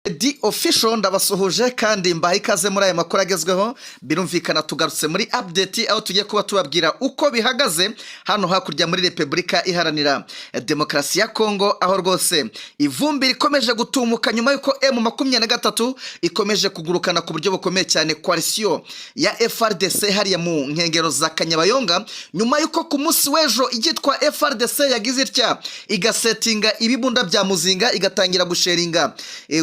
The Official ndabasuhuje kandi mbaye ikaze muri aya makuru agezweho. Birumvikana tugarutse muri update aho tugiye kuba tubabwira uko bihagaze hano hakurya muri Repubulika Iharanira Demokarasi ya Kongo, aho rwose ivumbi rikomeje gutumuka nyuma yuko M23 ikomeje kugurukana ku buryo bukomeye cyane coalition ya FRDC hariya mu nkengero za Kanyabayonga, nyuma yuko ku munsi w'ejo igitwa FRDC yagize itya igasetinga ibibunda bya muzinga igatangira gusheringa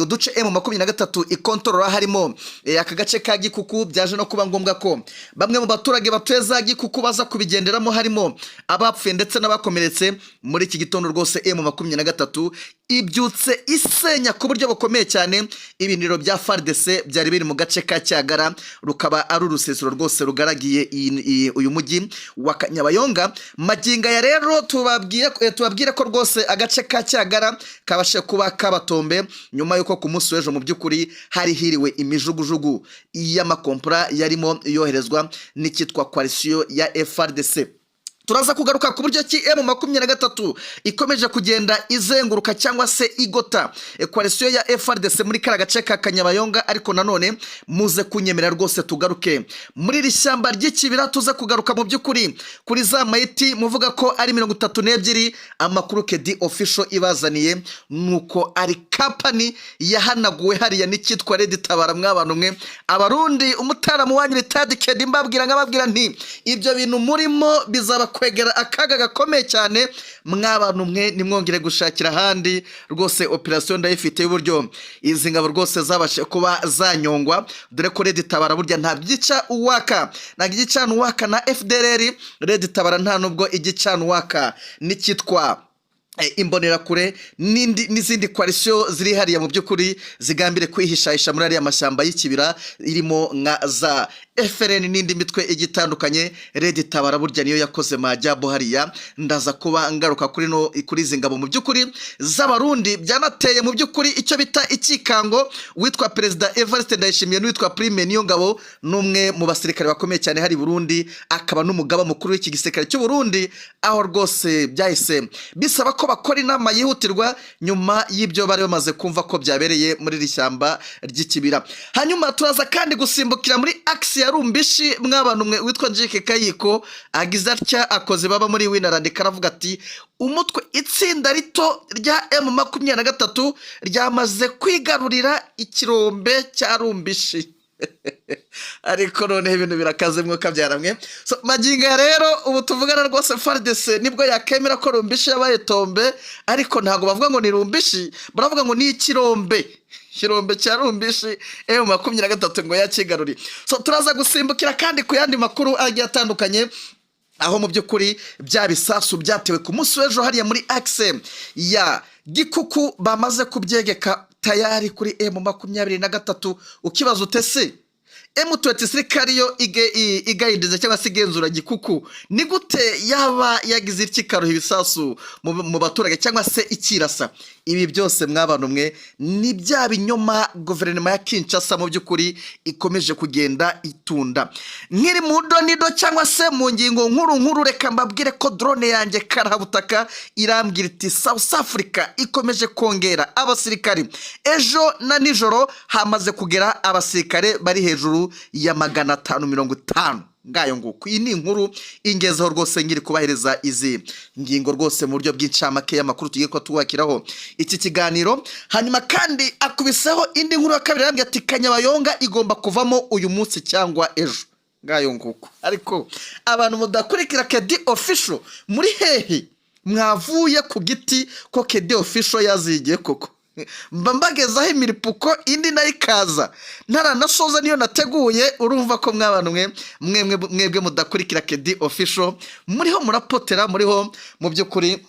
uduce M23 ikontorora harimo aka gace ka Gikuku. Byaje no kuba ngombwa ko bamwe mu baturage bateza Gikuku baza kubigenderamo, harimo abapfuye ndetse n'abakomeretse. Muri iki gitondo rwose M23 ibyutse isenya ku buryo bukomeye cyane ibiniro bya FARDC byari biri mu gace ka Cyagara, rukaba ari urusesero rwose rugaragiye uyu mujyi wa Kanyabayonga. Maginga ya rero tubabwire ko rwose agace ka Cyagara kabashe kuba kabatombe nyuma yuko ku munsi w'ejo mu by'ukuri hari hiriwe imijugujugu y'amakompora yarimo yoherezwa n'ikitwa coalition ya FRDC. Turaza kugaruka ku buryo ki M23 ikomeje kugenda izenguruka cyangwa se igota coalition ya FRDC muri kara gace ka Kanyabayonga, ariko nanone muze kunyemera rwose tugaruke muri rishyamba ry'ikibira. Tuze kugaruka mu by'ukuri kuri za mayiti muvuga ko ari 32 amakuru ke The Official ibazaniye nuko ari company yahanaguwe hariya n'ikitwa Red Tabara. Mwabantu mwe abarundi umutaramu wanyu Ritadi Kedi ngababwira nti ibyo bintu murimo bizaba kwegera akaga gakomeye cyane. Mwabantu mwe nimwongere gushakira handi rwose operation ndayifite y'uburyo izi ngabo rwose zabashe kuba zanyongwa, dore ko Red Tabara burya nta byica uwaka na FDLR. Red Tabara nta nubwo igicana uwaka nikitwa imbonera kure n'izindi coalition ziri hariya mu by'ukuri zigambire kwihishahisha muri ariya mashyamba y'ikibira irimo nka za FRN n'indi mitwe igitandukanye. Red Tabara burya niyo yakoze majyabo hariya. Ndaza kuba ngaruka kuri izi ngabo mu by'ukuri z'abarundi byanateye mu by'ukuri icyo bita ikikango. Witwa President Evariste Ndayishimiye n'uwitwa Prime niyo ngabo n'umwe mu basirikare bakomeye cyane hari Burundi, akaba n'umugaba mukuru w'iki gisirikare cy'u Burundi, aho rwose byahise bisaba ko bakora inama yihutirwa nyuma y'ibyo bari bamaze kumva ko byabereye muri rishyamba ry'ikibira. Hanyuma turaza kandi gusimbukira muri axe ya Rumbishi. Mwabantu mwe witwa Njike Kayiko agize atya akoze baba muri Winarand karavuga ati umutwe itsinda rito rya M23 ryamaze kwigarurira ikirombe cya Rumbishi. Ariko none ibintu birakaze mwuka byaramwe. So maginga rero ubu tuvugana rwose FARDC nibwo yakemera ko Rumbishi yabaye tombe, ariko ntago bavuga ngo ni Rumbishi, baravuga ngo ni ikirombe cya Rumbishi M23 ngo yakigaruri. So turaza gusimbukira kandi ku yandi makuru agiye atandukanye, aho mu by'ukuri bya bisasu byatewe ku munsi w'ejo hariya muri axe ya Gikuku bamaze kubyegeka tayari kuri M23. Ukibaza utese M23 kariyo igayindize cyangwa se igenzura Gikuku, ni gute yaba yagize ikikaruha ibisasu mu baturage cyangwa se ikirasa? Ibi byose mwabantu mwe ni bya binyoma guverinoma ya Kinshasa mu by'ukuri ikomeje kugenda itunda. Nkiri mu donido cyangwa se mu ngingo nkuru reka mbabwire ko drone yanjye karahabutaka irambwira iti South Africa ikomeje kongera abasirikari. Ejo na nijoro hamaze kugera abasirikare bari hejuru ya 550 ngayo nguko. Iyi ni inkuru ingezeho rwose ngiri kubahereza izi ngingo rwose mu buryo bw'incamake y'amakuru tugiye ko tuwakiraho iki kiganiro. Hanyuma kandi akubiseho indi nkuru ya kabiri arambye ati Kanyabayonga igomba kuvamo uyu munsi cyangwa ejo ngayo nguko. Ariko abantu mudakurikira The Official muri hehe mwavuye ku giti ko The Official yazigiye koko? Mbambagezaho imiripuko indi nayikaza ntaranasoza niyo nateguye. Urumva ko mwabantu mwebwe mudakurikira The Official muriho murapotera, muriho mu by'ukuri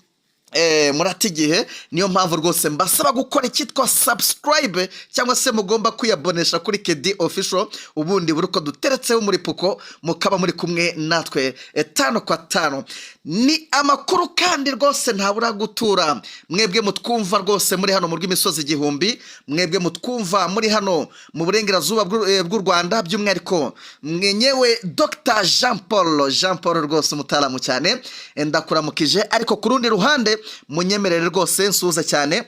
muratigihe. Niyo mpamvu rwose mbasaba gukora ikitwa subscribe cyangwa se mugomba kwiyabonesha kuri The Official, ubundi buruko duteretseho muri puko mukaba muri kumwe natwe 5 kwa 5. Ni amakuru kandi rwose ntabura gutura mwebwe mutwumva rwose muri hano mu rw'imisozi igihumbi, mwebwe mutwumva muri hano mu burengerazuba bw'u Rwanda, by'umwihariko mwenyewe Dr Jean Paul rwose umutaramu cyane ndakuramukije. Ariko ku rundi ruhande munyemerere rwose nsuza cyane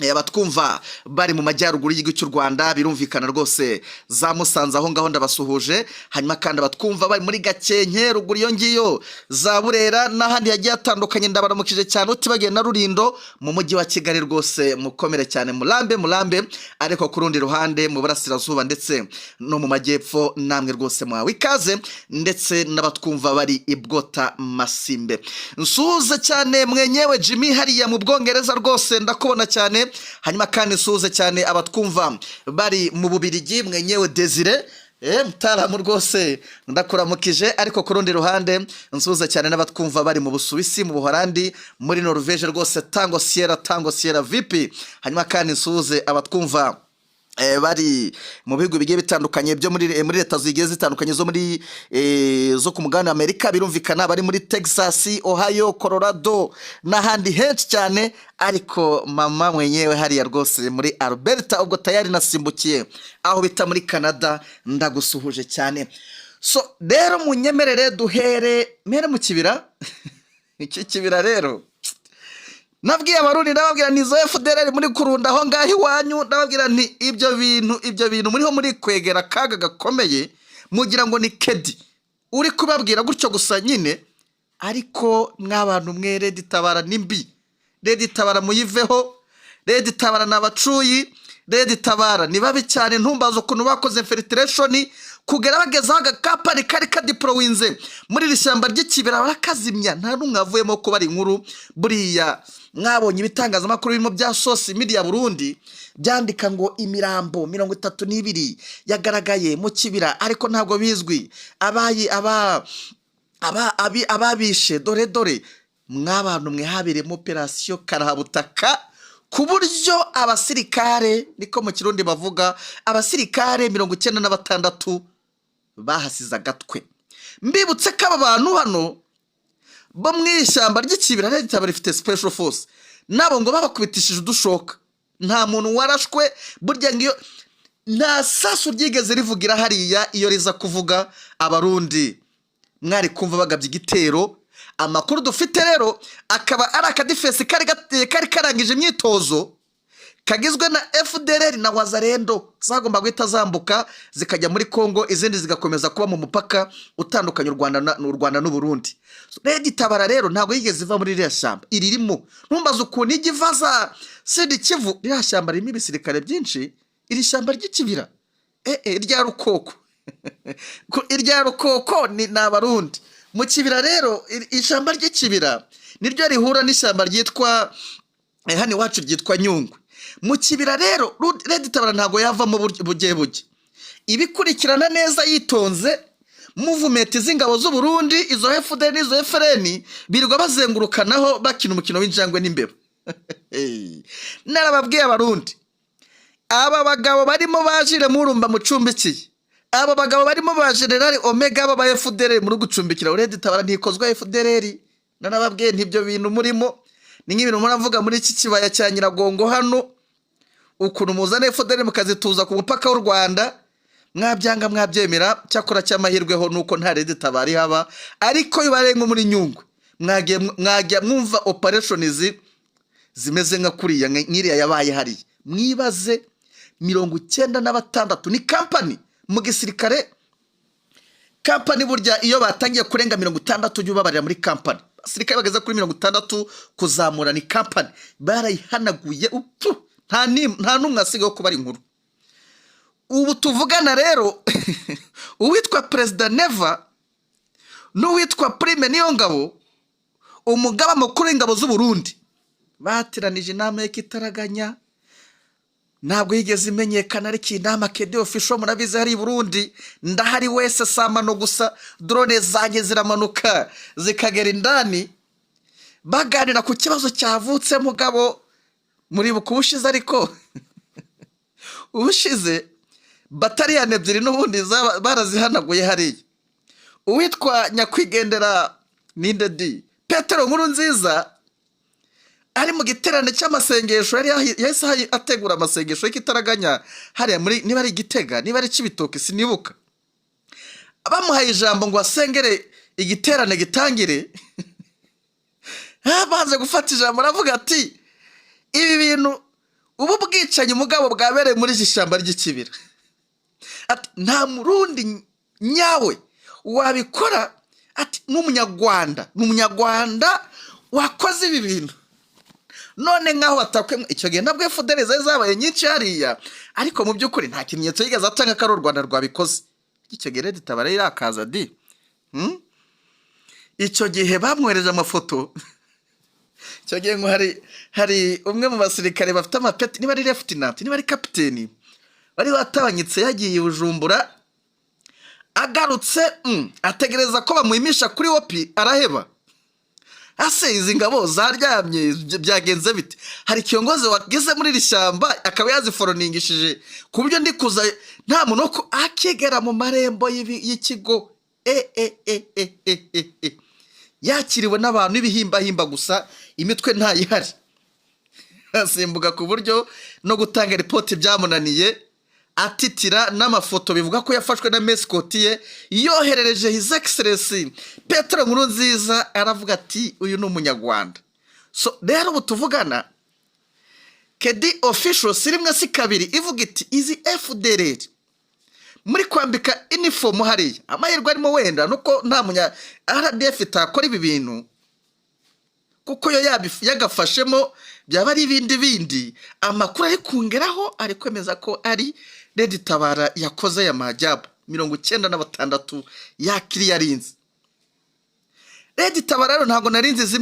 abatwumva bari mu majyaruguru y'igihugu cy'u Rwanda birumvikana rwose za Musanze aho ngaho ndabasuhuje, hanyuma kandi abatwumva bari muri Gakenke ruguru iyo ngiyo za Burera n'ahandi yagiye atandukanye ndabaramukije cyane utibagiye na Rulindo mu mujyi wa Kigali rwose mukomere cyane murambe ariko ku rundi ruhande mu burasirazuba ndetse no mu majyepfo namwe rwose mwawe ikaze ndetse n'abatwumva bari ibwota Masimbe nsuhuze cyane mwenyewe Jimmy hariya mu Bwongereza rwose ndakubona cyane, hanyuma kandi nsuhuze cyane abatwumva bari mu Bubirigi mwenyewe Desire mutaramu rwose ndakuramukije, ariko ku rundi ruhande nsuhuze cyane n'abatwumva bari mu Busuwisi mu Buholandi muri Norvege rwose Tango Sierra VP, hanyuma kandi nsuhuze abatwumva bari mu bihugu bigiye bitandukanye byo muri leta zigiye zitandukanye zo ku mugabane Amerika birumvikana bari muri Texas, Ohio, Colorado n'ahandi henshi cyane, ariko mama mwenyewe hariya rwose muri Alberta ubwo tayari nasimbukiye aho bita muri Canada ndagusuhuje cyane. So rero munyemerere duhere mere mu kibira iki kibira rero nabwiye abarundi ndababwira nizo FDLR muri kurunda aho ngaho iwanyu, ndababwira nti ibyo bintu muriho muri kwegera kaga gakomeye mugira ngo ni kedi uri kubabwira gutyo gusa nyine, ariko mwabantu mwe Red Tabara nimbi, Red Tabara muyiveho, Red Tabara nabacuyi, Red Tabara ni babi cyane ntumbazo ukuntu bakoze infiltration kugera bagezaho agakapani kari kadipolowinze muri rishyamba ry'ikibira barakazimya nta numwe avuyemo ko bari inkuru. Buriya mwabonye ibitangazamakuru birimo bya Source Media Burundi byandika ngo imirambo 32 yagaragaye mu kibira ariko ntabwo bizwi ababishe dore mwabantu mwe habiremo operation Karahabutaka ku buryo abasirikare niko mu Kirundi bavuga abasirikare 96 bahasiza gatwe. Mbibutse ko aba bantu hano bo mwishyamba ry'ikibira Red Tabara rifite special force nabo ngo babakubitishije udushoka, nta muntu warashwe, burya ngiyo nta sasu ryigeze rivugira hariya iyo riza kuvuga abarundi mwari kumva bagabye igitero. Amakuru dufite rero akaba ari akadifesi kari karangije imyitozo kagizwe na FDLR na Wazalendo zagomba guhita zambuka zikajya muri Kongo, izindi zigakomeza kuba mu mupaka utandukanye u Rwanda n'u Burundi. Red Tabara rero ntabwo yigeze iva muri iriya shyamba iririmo, ntumbaze ukuntu igivaza Sud Kivu iriya shyamba ririmo ibisirikare byinshi, iri shyamba ry'ikibira irya Rukoko irya Rukoko ni abarundi mu kibira rero. Ishyamba ry'ikibira niryo rihura n'ishyamba ryitwa hano iwacu ryitwa Nyungwe. Mu kibira rero Red Tabara ntabwo yavamo bugiye ibikurikirana neza yitonze movement z'ingabo z'u Burundi izo FDL n'izo FRN birirwa bazengurukanaho bakina umukino w'injangwe n'imbeba. Narababwiye abarundi aba bagabo barimo bajire murumba mucumbikiye, aba bagabo barimo ba General Omega aba ba FDL muri gucumbikira Red Tabara ntikozwa FDL. Narababwiye ntibyo bintu murimo ni nk'ibintu muravuga muri iki kibaya cya Nyiragongo hano ukuntu muzana FDL mukazituza ku mupaka w'u Rwanda, mwabyanga mwabyemera cyakora cy'amahirweho nuko nta Red Tabara haba, ariko bibarenga muri Nyungwe mwagiye mwumva operations zimeze nka kuriya nk'iriya yabaye hari. Mwibaze 96 ni company mu gisirikare. Company burya iyo batangiye kurenga 60 ujye ubabarira muri company, abasirikare bageze kuri 60 kuzamura ni company barayihanaguye nta numwe asigaye ko bari inkuru. Ubu tuvugana rero uwitwa President Neva n'uwitwa Prime Niyongabo umugaba mukuru w'ingabo z'u Burundi batiranije inama y'ikitaraganya, ntabwo yigeze imenyekana ariko inama kede official murabizi hari i Burundi ndahari wese samano gusa drone zanjye ziramanuka zikagera indani baganira ku kibazo cyavutse mugabo muri bukubushize, ariko ubushize bataliyane ebyiri n'ubundi barazihanaguye hariya. Uwitwa nyakwigendera Nindedi Petero Nkurunziza ari mu giterane cy'amasengesho yari yahise ategura amasengesho y'ikitaraganya hariya muri niba ari Gitega niba ari Cibitoke sinibuka, bamuhaye ijambo ngo asengere igiterane gitangire. Banze gufata ijambo aravuga ati ibi bintu bwicanyi mugabo bwabereye muri iki shyamba ry'ikibira. Ati nta murundi nyawe wabikora, ati n'umunyarwanda wakoze ibi bintu. None nkaho atakwemwe icyo gihe nabwo FDL zabaye nyinshi hariya, ariko mu by'ukuri nta kimenyetso yigeze atanga ko ari u Rwanda rwabikoze. Icyo gihe Red Tabara irakaza di. Icyo gihe bamwohereje amafoto. Icyo gihe ngo hari umwe mu basirikare bafite amapeti, niba ari lieutenant niba ari captain, bari batabanyitse yagiye Bujumbura, agarutse ategereza ko bamuhimisha kuri opi, araheba. Ase izi ngabo zaryamye byagenze bite? Hari kiongozi wageze muri rishyamba akaba yaziforoningishije ku buryo ndi kuza nta muntu ko akigera mu marembo y'ikigo yakiriwe n'abantu ibihimba gusa, imitwe ntayihari. Asimbuka ku buryo no gutanga report byamunaniye, atitira n'amafoto bivuga ko yafashwe na mescoti ye yoherereje His Excellency Petero Nkurunziza, aravuga ati uyu ni umunyarwanda. So rero butuvugana Kedi official sirimwe si kabiri ivuga iti izi FDL muri kwambika uniform hariya amahirwe arimo wenda nuko nta munya RDF itakora ibi bintu, kuko yo yagafashemo byaba ari bindi amakuru ari kungeraho ari kwemeza ko ari Red Tabara yakoze ya majyabo 96 yakiri yarinze. Red Tabara rero ntago narinze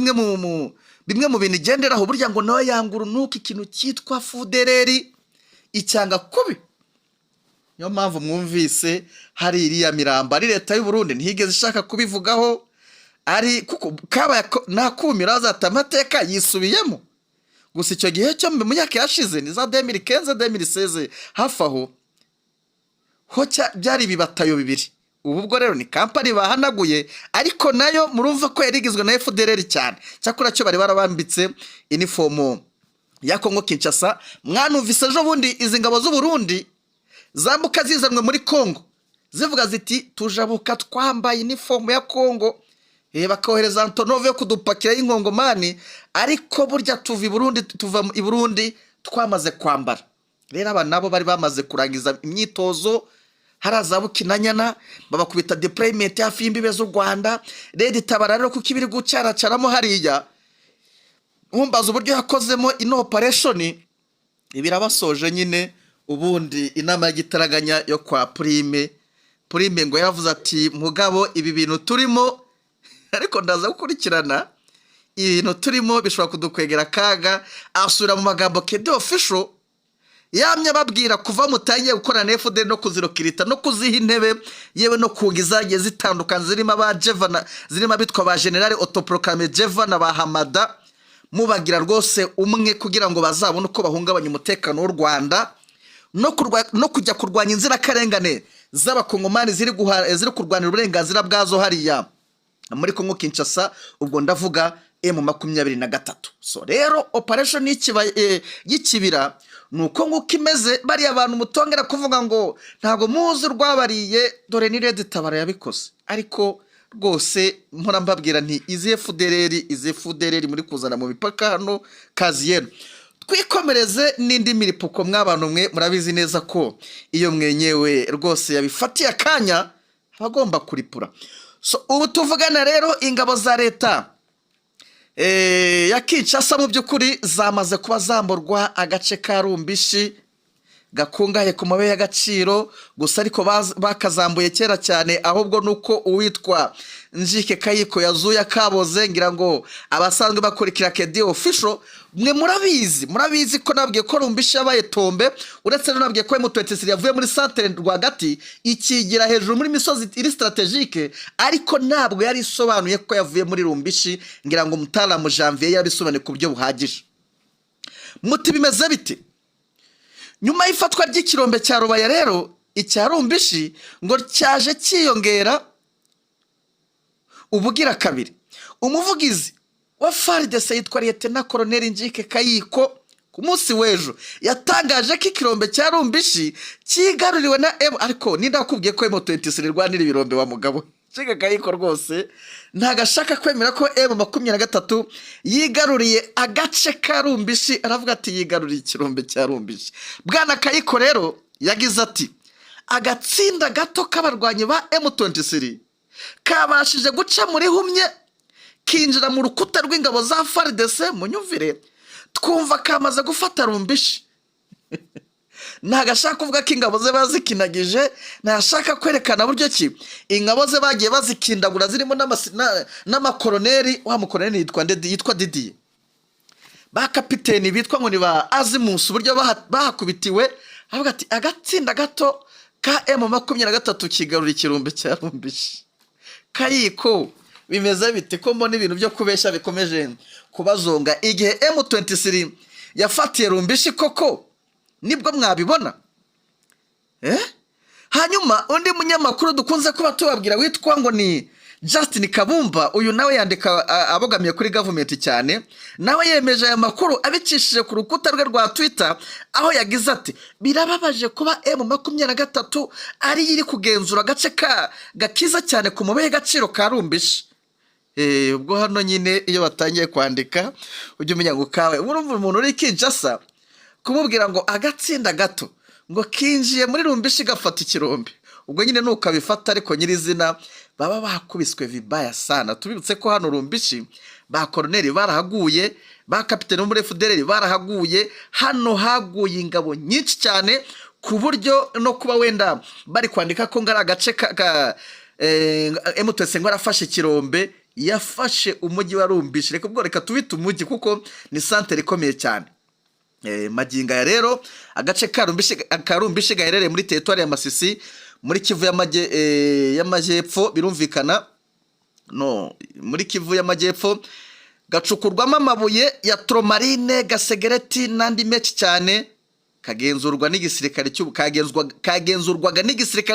bimwe mu bintu igenderaho, burya ngo nawe yanguru nuko ikintu cyitwa FDL icyanga kubi. Niyo mpamvu mwumvise hari iriya miramba ari leta y'u Burundi ntihigeze ishaka kubivugaho, ari kuko kaba nakumira azata amateka yisubiyemo. Gusa icyo gihe cyo mu myaka yashize ni za 2015 2016 hafaho hoca byari bibatayo bibiri. Ubwo rero ni kampani bahanaguye, ariko nayo murumva ko yarigizwe na FDL cyane. Cyakora cyo bari barabambitse uniform ya Kongo Kinshasa. Mwanumvise ejo bundi izi ngabo z'u Burundi zambuka zizanwe muri Kongo zivuga ziti tujabuka twambaye uniform ya Kongo, bakohereza Antonov yo kudupakira y'Inkongomani, ariko burya tuva i Burundi twamaze kwambara. Rero aba nabo bari bamaze kurangiza imyitozo, harazabu kinanyana babakubita deployment hafi y'imbibe z'u Rwanda. Red Tabara rero kuko ibiri gucaracaramo hariya, umbaza uburyo yakozemo ino operation ibirabasoje nyine. Ubundi inama y'igitaraganya yo kwa Prime ngo yavuze ati mugabo ibi bintu turimo, ariko ndaza gukurikirana ibintu turimo bishobora kudukwegera kaga. Asura mu magambo Kedi official yamye babwira kuva mutangiye gukora na FDL no kuzirokirita no kuziha intebe, yewe no kungizagiye zitandukanye zirimo aba Jevana, zirimo abitwa ba General autoproclamé Jevana ba Hamada, mubagira rwose umwe kugira ngo bazabone uko bahungabanya umutekano w'u Rwanda no kujya kurwanya inzira karengane z'abakongomani ziri kurwanira uburenganzira bwazo hariya muri Kongo Kinshasa. Ubwo ndavuga M23. So rero operation y'ikibira nuko nguko imeze. Bari abantu mutongera kuvuga ngo ntago muzi rwabariye, dore ni Red Tabara yabikoze. Ariko rwose mpora mbabwira nti izi FDL muri kuzana mu bipaka hano kazi yeno. Twikomereze n'indi miripuko mw'abantu mwe murabizi neza ko iyo mwenyewe rwose yabifatiye akanya abagomba kuripura. So ubu tuvugana rero ingabo za leta ya Kinshasa mu by'ukuri zamaze kuba zamburwa agace ka Rumbishi gakungaye ku mabuye y'agaciro. Gusa ariko bakazambuye kera cyane, ahubwo nuko uwitwa Njike Kayiko yazuye kaboze. Ngira ngo abasanzwe bakurikira Kedi official mwe murabizi ko nabwiye ko Rumbishi yabaye tombe, uretse no nabwiye ko M23 yavuye muri centre rwagati ikigira hejuru muri misozi iri strategique, ariko ntabwo yari isobanuye ko yavuye muri Rumbishi. Ngira ngo Mutara Janvier yabisobanuye ku byo buhagije. Muti bimeze bite? Nyuma y'ifatwa ry'ikirombe cya Rubaya rero icya Rumbishi ngo cyaje kiyongera ubugira kabiri. Umuvugizi wa FARDC yitwa Lieutenant Colonel Njike Kayiko ku munsi w'ejo yatangaje ko ikirombe cya Rumbishi kigaruriwe na ariko nindakubwiye ko M23 rwanira ibirombe wa mugabo Chega Kayiko rwose ntagashaka kwemera ko M23 yigaruriye agace ka Rumbishi. Aravuga ati yigaruriye ikirombe cya Rumbishi. Bwana Kayiko rero yagize ati agatsinda gato k'abarwanyi ba M23 kabashije guca muri humye kinjira mu rukuta rw'ingabo za FARDC. Munyumvire twumva kamaze gufata Rumbishi. Ntagashaka kuvuga ko ingabo ze bazikinagije, ntashaka kwerekana buryo ki ingabo ze bagiye bazikindagura zirimo n'amakoroneri. Wa mukoroneri yitwa Didi, ba kapiteni bitwa ngo ni ba Azimus, buryo bahakubitiwe. Avuga ati agatsinda gato ka M23 kigarura ikirombe cya Rumbishi. Kayiko bimeze bite ko mbona ibintu byo kubeshya bikomeje kubazonga igihe M23 yafatiye Rumbishi koko nibwo mwabibona? Hanyuma undi munyamakuru dukunze kuba tubabwira witwa ngo ni Justin Kabumba, uyu nawe yandika abogamiye kuri government cyane, nawe yemeje aya makuru abicishije ku rukuta rwe rwa Twitter, aho yagize ati birababaje kuba M23 ari iri kugenzura agace gakiza cyane ku mubehe gaciro ka Rumbishi. Ubwo hano nyine iyo batangiye kwandika ujye umenya ngo kawe urumva umuntu uri Kinshasa kumubwira ngo agatsinda gato ngo kinjiye muri Rumbishi gafata ikirombe, ubwo nyine nuko abifata. Ariko nyirizina baba bakubiswe vibaya sana. Tubibutse ko hano Rumbishi ba koroneri barahaguye, ba kapiteni muri FDLR barahaguye. Hano haguye ingabo nyinshi cyane ku buryo no kuba wenda bari kwandika ko ngara agace ka M23 ngo arafashe ikirombe, yafashe umujyi wa Rumbishi. Reka tubite umujyi kuko ni santere ikomeye cyane. Maginga ya rero agace ka Rumbishi gaherereye muri territoire ya Masisi muri Kivu y'amajyepfo. Birumvikana muri Kivu y'amajyepfo gacukurwamo amabuye ya Tromarine, Gasegereti n'andi menshi cyane. Kagenzurwaga n'igisirikare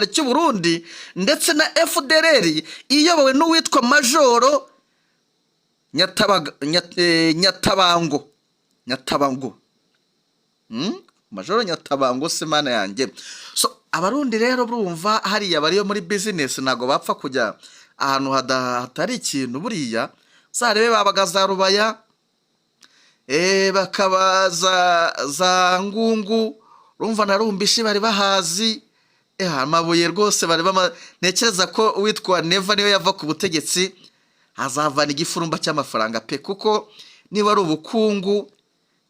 cy'u Burundi ndetse na FDLR iyobowe n'uwitwa Majoro Nyatabango. Majoro Nyatabango se mana yanjye. So abarundi rero burumva hariya bariyo muri business ntago bapfa kujya ahantu hatari ikintu. Buriya zarebe babaga za Rubaya, bakabaza za Ngungu, urumva na Rumbishi bari bahazi. Amabuye rwose bari ntekereza ko witwa Neva niyo yava ku butegetsi azavana igifurumba cy'amafaranga pe, kuko niba ari ubukungu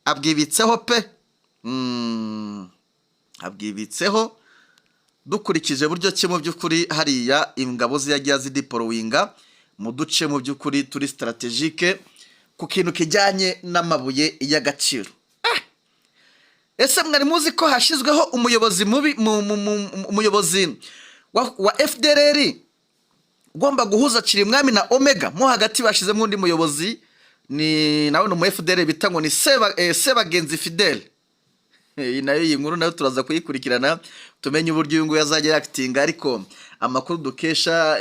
abwibitseho pe. Abwibitseho dukurikije buryo ki mu by'ukuri hariya ingabo ziyagiye zidipolowinga mu duce mu by'ukuri turi strategique ku kintu kijyanye n'amabuye y'agaciro. Ese mwari muzi ko hashizweho umuyobozi mubi umuyobozi wa FDLR ugomba guhuza Kirimwami na Omega mo hagati bashizemo undi muyobozi ni nawe no mu FDLR bita ngo ni Sebagenzi Fidel. Nayo iyi nkuru nayo turaza kuyikurikirana tumenye uburyo ngo yazajya acting. Ariko amakuru dukesha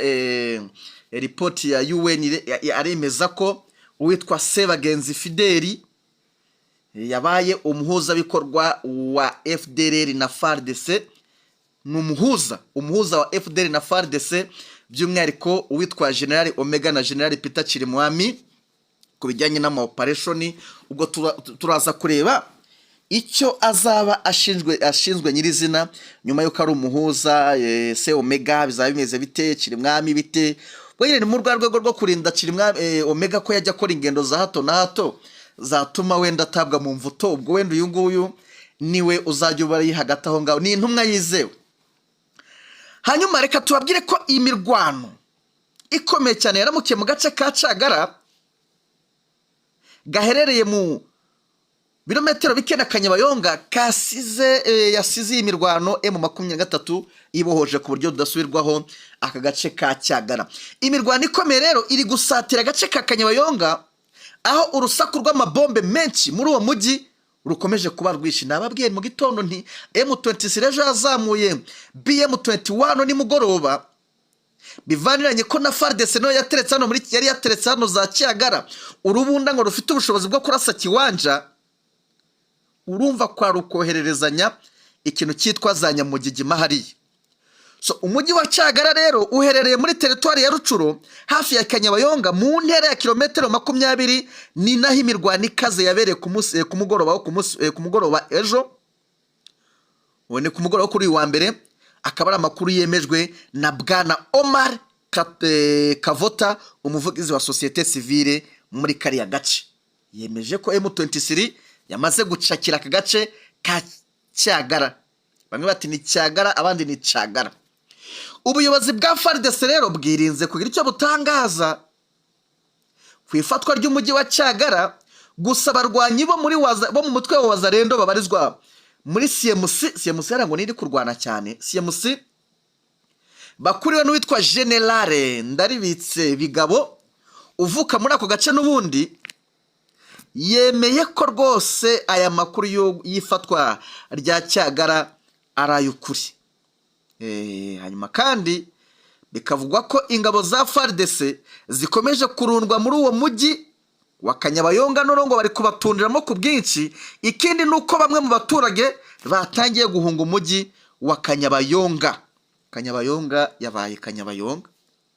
report ya UN aremeza ko uwitwa Sebagenzi Fidel yabaye umuhuza bikorwa wa FDLR na FARDC. Umuhuza wa FDLR na FARDC by'umwihariko uwitwa General Omega na General Peter Kirimwami ku bijyanye n'ama operation. Ubwo turaza kureba icyo azaba ashinzwe nyirizina nyuma yuko ari umuhuza. se Omega bizaba bimeze bite, Kirimwami bite? Bwire ni mu rwego rwo kurinda Kirimwami Omega ko yajya akora ingendo za hato na hato zatuma wenda atabwa mu mvuto. Ubwo wenda uyu nguyu niwe uzajya ubari hagati aho ngaho, ni intumwa yizewe. Hanyuma reka tubabwire ko imirwano ikomeye cyane yaramukiye mu gace ka Cagara gaherereye mu birometero bike na Kanyabayonga yasize imirwano M23 ibohoje ku buryo budasubirwaho aka gace ka Cagara. Imirwano ikomeye rero iri gusatira agace ka Kanyabayonga aho urusaku rw'amabombe menshi muri uwo mujyi rukomeje kuba rwishi. Nababwiye mu gitondo nti M23 rejo yazamuye BM21 ni mugoroba, bivaniranye ko na FARDC no yateretse hano yari yateretse hano za Cagara urubunda ngo rufite ubushobozi bwo kurasa Kiwanja. Urumva kwa rukohererezanya ikintu cyitwa za Nyamugigima hariya. So umujyi wa Cyagara rero uherereye muri teritwari ya Rucuro hafi ya Kanyabayonga mu ntera ya kilometero 20 ni naho imirwano ikaze yabereye ku mugoroba ejo. Wone ku mugoroba kuri wa mbere akaba ari amakuru yemejwe na Bwana Omar Kavota, umuvugizi wa societe civile muri kariya gace. Yemeje ko M23 yamaze gucakira aka gace ka Cyagara. Bamwe bati ni Cyagara, abandi ni Cagara. Ubuyobozi bwa FARDC rero bwirinze kugira icyo butangaza ku ifatwa ry'umujyi wa Cyagara, gusa barwanyi bo mu mutwe wa Wazalendo babarizwa muri CMC yarango niri kurwana cyane. CMC bakuriwe n'uwitwa Generale Ndaribitse Bigabo uvuka muri ako gace n'ubundi, yemeye ko rwose aya makuru yifatwa rya Cyagara arayukuri. Hanyuma kandi bikavugwa ko ingabo za FARDC zikomeje kurundwa muri uwo mujyi wa Kanyabayonga n'urongo bari kubatundiramo ku bwinshi. Ikindi nuko bamwe mu baturage batangiye guhunga umujyi wa Kanyabayonga. Kanyabayonga yabaye Kanyabayonga,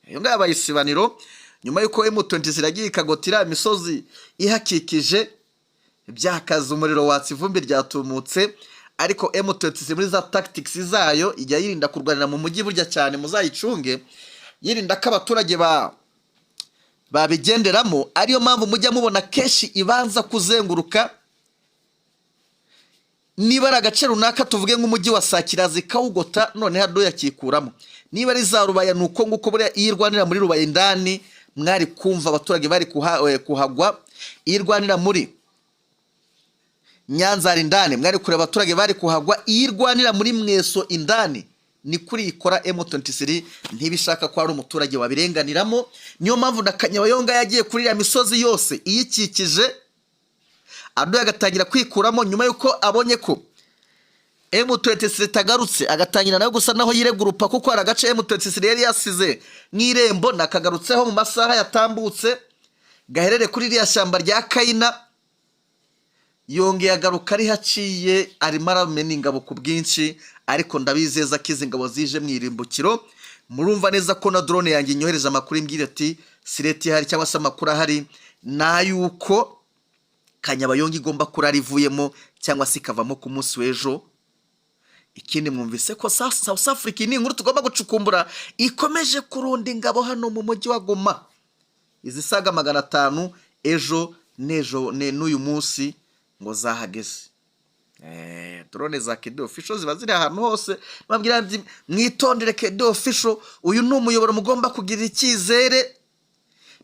Yonga yabaye isibaniro nyuma yuko M23 yagiye ikagotira imisozi ihakikije, byakaza umuriro watsi ivumbi ryatumutse. Ariko M23 muri za tactics zayo ijya yirinda kurwanira mu mujyi burya cyane, muzayicunge yirinda ko abaturage babigenderamo. Ariyo mpamvu mujya mubona keshi ibanza kuzenguruka niba ari agace runaka, tuvuge nk'umujyi wa Sakirazi kawugota none hado yakikuramo. Niba ari za Rubaya nuko nguko buriya irwanira muri Rubaya indani mwari kumva abaturage bari kuhagwa. Irwanira muri Nyanza indani mwari kure abaturage bari kuhagwa. Irwanira muri Mweso indani ni kuri ikora M23 ntibishaka ko ari umuturage wabirenganiramo. Niyo mpamvu na Kanyabayonga yagiye kuri ya misozi yose iyikikije, ado agatangira kwikuramo nyuma yuko abonye ko M23 tagarutse, agatangira nayo gusa naho yiregurupa kuko ari agace M23 yari yasize n'irembo nakagarutseho mu masaha yatambutse gaherere kuri iriya shyamba rya Kayina. Yongeye agaruka ari haciye arimo aramena ingabo ku bwinshi, ariko ndabizeza ko izi ngabo zije mwirimbukiro. Murumva neza ko na drone yanjye nyohereje amakuru imbwira ati sireti hari cyangwa se amakuru ahari nayuko Kanyabayonga igomba kurara ivuyemo cyangwa se ikavamo ku munsi w'ejo. Ikindi mwumvise ko South Africa ni inkuru tugomba gucukumbura, ikomeje kurunda ingabo hano mu mujyi wa Goma izisaga 500 ejo n'uyu munsi ngo zahageze. Drone za Kedo Official ziba ziri ahantu hose. Bambwira mwitondere Kedo Official, uyu ni umuyoboro mugomba kugira icyizere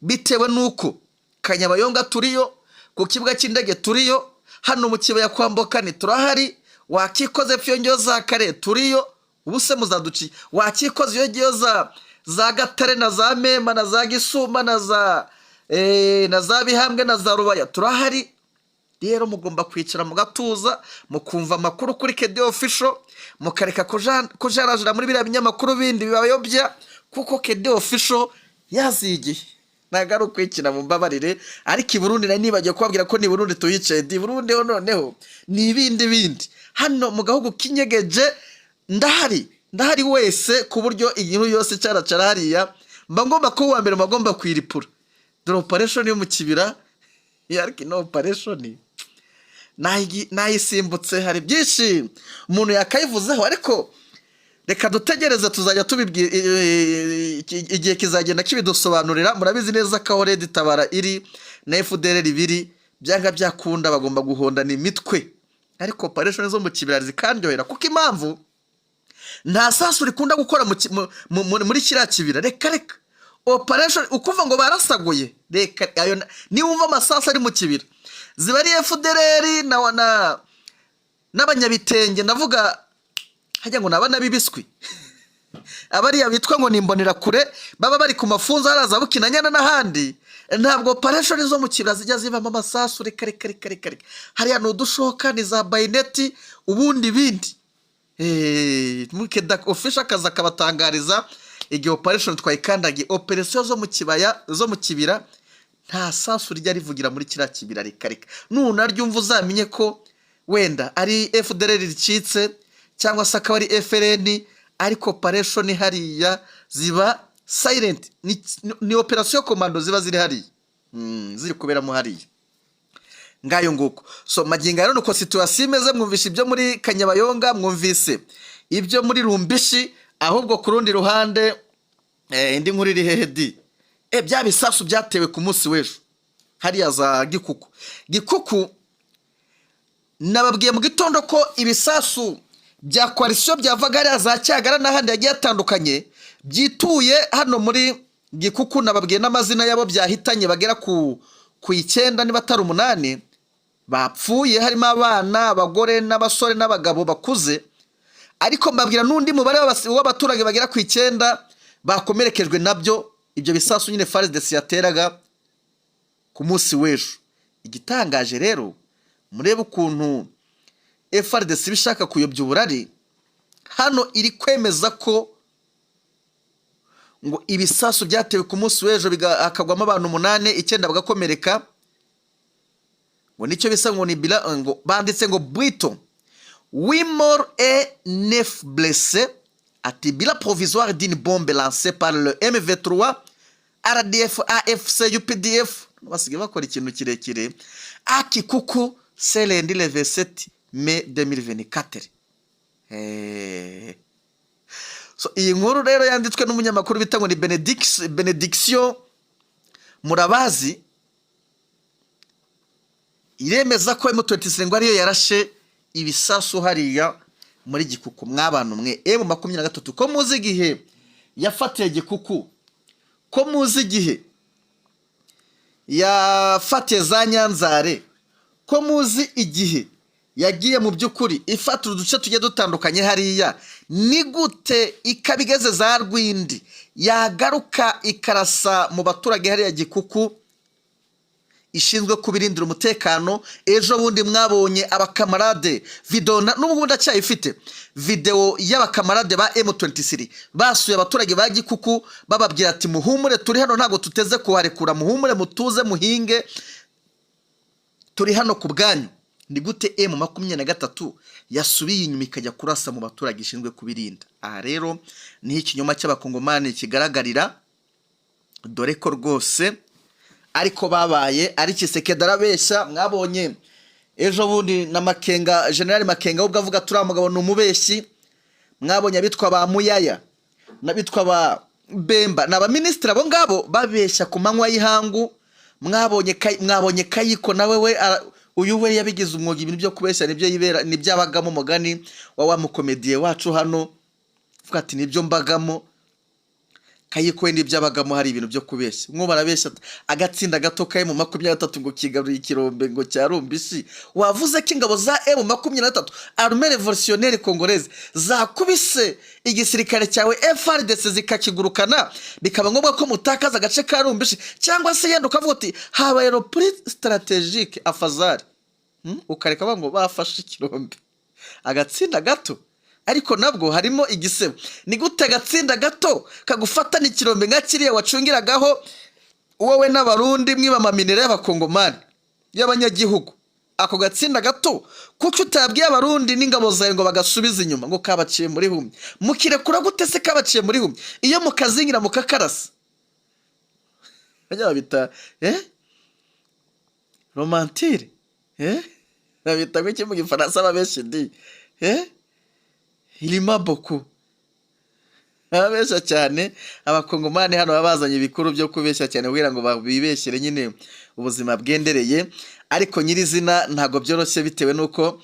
bitewe nuko Kanyabayonga turiyo, ku kibuga cy'indege turiyo, hano mu kibaya kwamboka ni turahari, wakikoze fyongeyo za Kare turiyo, ubuse muzaduci wakikoze yogeyo za Gatare na za Mema na za Gisuma na za Bihambwe na za Rubaya turahari. Rero mugomba kwicara mugatuza mukumva amakuru kuri Kedo Official, mukareka kujarajira muri biriya binyamakuru bindi bibayobya, kuko Kedo Official yazigiye nagarukwikina mu mbabarire. Ariko i Burundi nibagiye kubabwira ko ni Burundi tuyicaye, di Burundi noneho ni ibindi hano mu gahugu kinyegeje. Ndahari wese ku buryo igihu yose cyaracara hariya mba ngomba ko wa mbere magomba kwiripura. Dore operation yo mu kibira yariki no operation nayisimbutse, hari byinshi umuntu yakayivuzeho, ariko reka dutegereze tuzajya tubibwira igihe kizagenda kibidusobanurira. Murabizi neza ko Red Tabara iri na FDLR biri byanga byakunda bagomba guhondana imitwe, ariko operation zo mu kibira zikandyohera kuko impamvu nta sasu rikunda gukora muri kiriya kibira. Reka operation ukuva ngo barasaguye, reka ayo niwumva amasasu ari mu kibira ziba ari FDLR n'abanyabitenge, navuga hajya ngo nabana bibiswi abariya bitwa ngo nimbonera kure baba bari ku mafunzo haraza bukinanyana n'ahandi. Ntabwo operation zo mu kibira zijya zivamo amasasu. Reka hariya n'udushoka ni za bayineti ubundi bindi. Kedo Official akaza kabatangariza igihe operation twayikandagiye. Operation zo mu kibira nta sasu rijya rivugira muri kiriya kibira. Reka nunaryumva uzamenye ko wenda ari FDLR ricitse cyangwa se akaba ari FLN, ariko operation hariya ziba silent, ni operation commando ziba ziri hariya ziri kuberamo hariya ngayo nguko. So maginga rero nuko situation imeze, mwumvishe ibyo muri Kanyabayonga, mwumvise ibyo muri Rumbishi, ahubwo ku rundi ruhande indi nkuru iri hehedi bya bisasu byatewe ku munsi w'ejo hariya za Gikuku. Nababwiye mu gitondo ko ibisasu bya coalition byavaga hariya za Cyagara n'ahandi yagiye atandukanye byituye hano muri Gikuku. Nababwiye n'amazina yabo byahitanye bagera ku 9 niba atari 8 bapfuye, harimo abana, abagore n'abasore n'abagabo bakuze, ariko mbabwira n'undi mubare w'abaturage bagera ku 9 bakomerekejwe nabyo ibyo bisasu nyine FARDC yateraga ku munsi w'ejo. Igitangaje rero, murebe ukuntu FARDC bishaka kuyobya uburari, hano iri kwemeza ko ngo ibisasu byatewe ku munsi w'ejo akagwamo abantu 8, 9 bagakomereka. Ngo nicyo bisa ngo ni bila, ngo banditse ngo Bwito 8 morts et 9 blessés ati bila provisoire d'une bombe lancée par le M23, RDF, AFC, UPDF. Basigaye bakora ikintu kirekire. Gikuku c'est lundi le 27 mai 2024. So iyi nkuru rero yanditswe n'umunyamakuru bita ngo ni Benediction Murabazi, iremeza ko M23 ngo ariyo yarashe ibisasu hariya muri Gikuku. Mw'abantu mwe M23 ko muzi igihe yafatiye Gikuku, ko muzi igihe yafatiye za Nyanzare, ko muzi igihe yagiye mu by'ukuri ifata uduce tugiye dutandukanye hariya, ni gute ikabigeze za Rwindi yagaruka ikarasa mu baturage hariya Gikuku ishinzwe kubirindira umutekano? Ejo bundi mwabonye abakamarade video n'ubundi acyayifite video y'abakamarade ba M23 basuye abaturage ba Gikuku bababwira ati muhumure, turi hano ntago tuteze kuharekura, muhumure mutuze muhinge, turi hano ku bwanyu. Ni gute M23 yasubiye inyuma ikajya kurasa mu baturage ishinzwe kubirinda? Aha rero ni ikinyoma cy'abakongomani kigaragarira, dore ko rwose ariko babaye ari Kisekedi arabeshya. Mwabonye ejo bundi na Makenga, General Makenga ubwo avuga turi umugabo n'umubeshyi. Mwabonye abitwa ba Muyaya nabitwa ba Bemba n'abaministri abo ngabo babeshya ku manywa y'ihangu. Mwabonye Kayiko nawe we uyu we yabigize umwuga ibintu byo kubeshya, nibyo yibera, nibyabagamo umugani wa mukomediye wacu hano vuga ati nibyo mbagamo. Kayiko we nibyabagamo hari ibintu byo kubeshya. Mwo barabeshya agatsinda gato ka M23 ngo kigaruriye ikirombe ngo cya Rumbishi. Wavuze ko ingabo za M23 Armée Révolutionnaire Congolaise zakubise igisirikare cyawe FARDC zikakigurukana, bikaba ngombwa ko mutakaza agace ka Rumbishi, cyangwa se yenda ukavuga uti habaye repris stratégique afazari ukareka bango bafashe ikirombe. Agatsinda gato ariko nabwo harimo igisebo. Ni gute agatsinda gato kagufata n'ikirombe nka kiriya wacungiragaho wowe n'abarundi mwiba maminere y'abakongomani y'abanyagihugu? Ako gatsinda gato kuko utabwiye abarundi n'ingabo zawe ngo bagasubiza inyuma ngo kabaciye muri humye, mukirekura gute se kabaciye muri humye iyo mukazingira mukakarasa? Bajya bita romantire babita ngo iki mu Gifaransa babeshi ndi ilima beaucoup. Abesha cyane abakongomani hano babazanye ibikuru byo kubeshya cyane kugira ngo babibeshyire nyine ubuzima bwendereye, ariko nyirizina ntago byoroshye bitewe nuko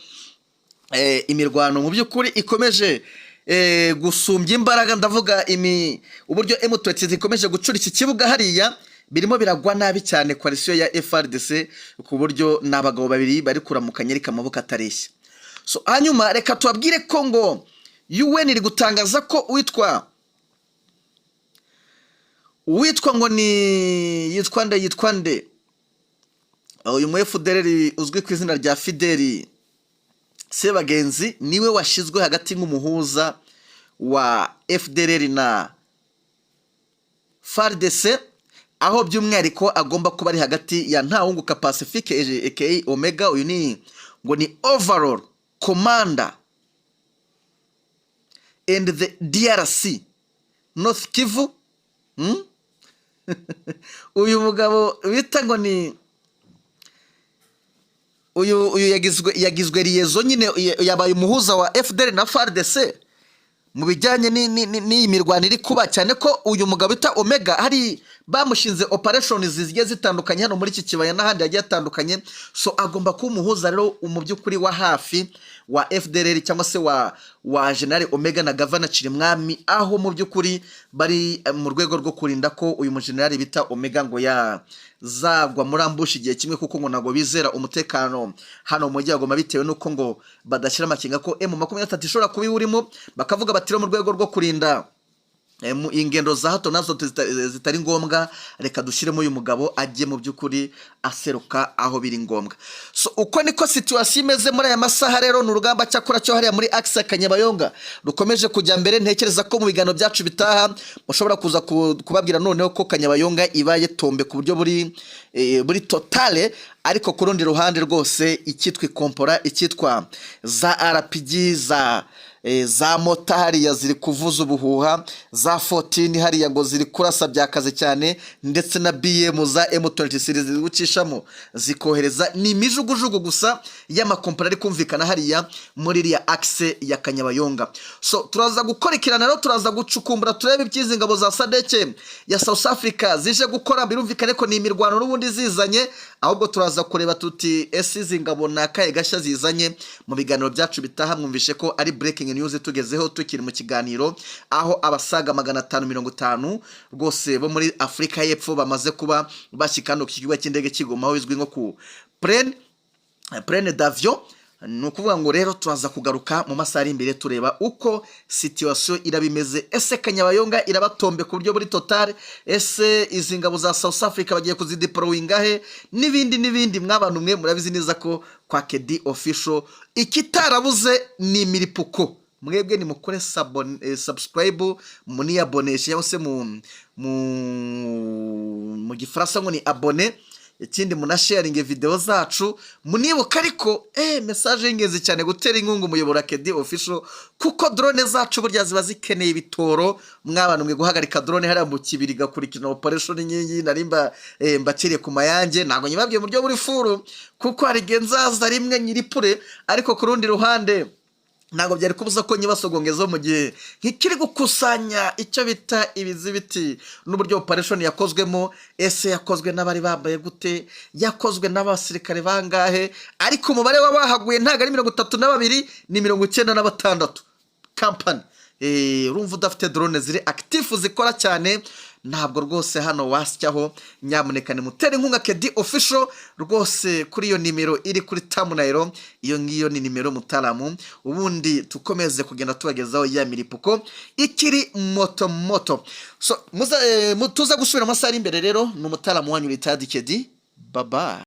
imirwano mu by'ukuri ikomeje gusumbya imbaraga. Ndavuga uburyo M23 ikomeje gucura iki kibuga hariya birimo biragwa nabi cyane coalition ya FARDC ku buryo n'abagabo babiri bari kuramukanya ariko amaboko atareshya. So hanyuma reka tubabwire ko ngo UN iri gutangaza ko witwa ngo ni yitwa nde uyu mu FDLR uzwi ku izina rya Fideli Sebagenzi niwe washizwe hagati nk'umuhuza wa FDLR na FARDC, aho by'umwihariko agomba kuba ari hagati ya Ntawunguka Pacifique aka Omega. Uyu ngo ni overall commander and the DRC North Kivu. Uyu mugabo bita ngo ni uyu yagizwe liyezo nyine, yabaye umuhuza wa FDL na FARDC mu bijyanye n'iyi mirwano iri kuba, cyane ko uyu mugabo bita Omega hari bamushinze operations zigiye zitandukanye hano muri iki kibaya n'ahandi yagiye atandukanye. So agomba kuba umuhuza rero mu by'ukuri wa hafi wa FDL cyangwa se wa General Omega na Governor Chirimwami, aho mu by'ukuri bari mu rwego rwo kurinda ko uyu mujenerali bita Omega ngo yazagwa muri ambushi igihe kimwe, kuko ngo nago bizera umutekano hano mu gihe agomba, bitewe nuko ngo badashyira amakinga ko M23 ishobora kuba urimo, bakavuga batiro mu rwego rwo kurinda ingendo za hato nazo zitari ngombwa, reka dushyiremo uyu mugabo ajye mu by'ukuri aseruka aho biri ngombwa. So uko niko situation imeze muri aya masaha rero. N'urugamba cyakora cyo hariya muri Axe Kanyabayonga rukomeje kujya mbere. Ntekereza ko mu biganiro byacu bitaha mushobora kuza kubabwira noneho ko Kanyabayonga ibaye tombe ku buryo buri totale, ariko ku rundi ruhande rwose icyitwa kompora, icyitwa za RPG za mota hariya ziri kuvuza ubuhuha, za 14 hariya ngo ziri kurasa byakaze cyane, ndetse na BM za M23 ziri gucishamo zikohereza n'imijugujugu gusa y'amakompara ari kumvikana hariya muri iriya Axe ya Kanyabayonga. So turaza gukorikirana rero, turaza gucukumbura turebe ibyizi ngabo za SADC ya South Africa zije gukora. Birumvikane ko ni imirwano n'ubundi zizanye, ahubwo turaza kureba tuti ese izi ngabo nakaye gashya zizanye. Mu biganiro byacu bitaha mwumvishe ko ari breaking news tugezeho tukiri mu kiganiro, aho abasaga 550 rwose bo muri Afrika y'Epfo bamaze kuba bashyikano ku kigo cy'indege Kigoma, aho izwi nko ku Plaine d'avion. Nukuvuga ngo rero turaza kugaruka mu masaha imbere tureba uko situation irabimeze. Ese Kanyabayonga irabatombe ku buryo buri total, ese izi ngabo za South Africa bagiye kuzideployinga he, n'ibindi mwabantu mwe murabizi neza ko kwa KD official ikitarabuze ni imiripuko. Mwebwe ni mukore subscribe, muni abonesha cyangwa se mu gifaransa ngo ni abone, ikindi muna sharing video zacu. Munibuka ariko message y'ingenzi cyane gutera inkunga umuyobora KD official, kuko drone zacu burya ziba zikeneye ibitoro. Mwabantu mwe guhagarika drone hariya mu kibiri gakurikirana operation nyinyi narimba mbakiriye ku mayange, ntago nyibabwiye mu buryo buri furu, kuko hari genzaza rimwe nyiripure, ariko ku rundi ruhande ntago byari kubuza ko nyibasogongezo mu gihe nkikiri gukusanya icyo bita ibizibiti n'uburyo operation yakozwemo. Ese yakozwe n'abari bambaye gute, yakozwe n'abasirikare bangahe, ariko umubare w'abahaguye ntago ari 32 ni 96 company. Urumva udafite drone ziri active zikora cyane, ntabwo rwose hano wasyaho. Nyamuneka mutere inkunga KD official rwose kuri iyo nimero iri kuri thumbnail. Iyo ngiyo ni nimero mutaramu, ubundi tukomeze kugenda tubagezaho ya miripuko ikiri moto. So tuza gusubira amasaha imbere rero, n'umutaramu wanyu Ritadi KD. Bye bye.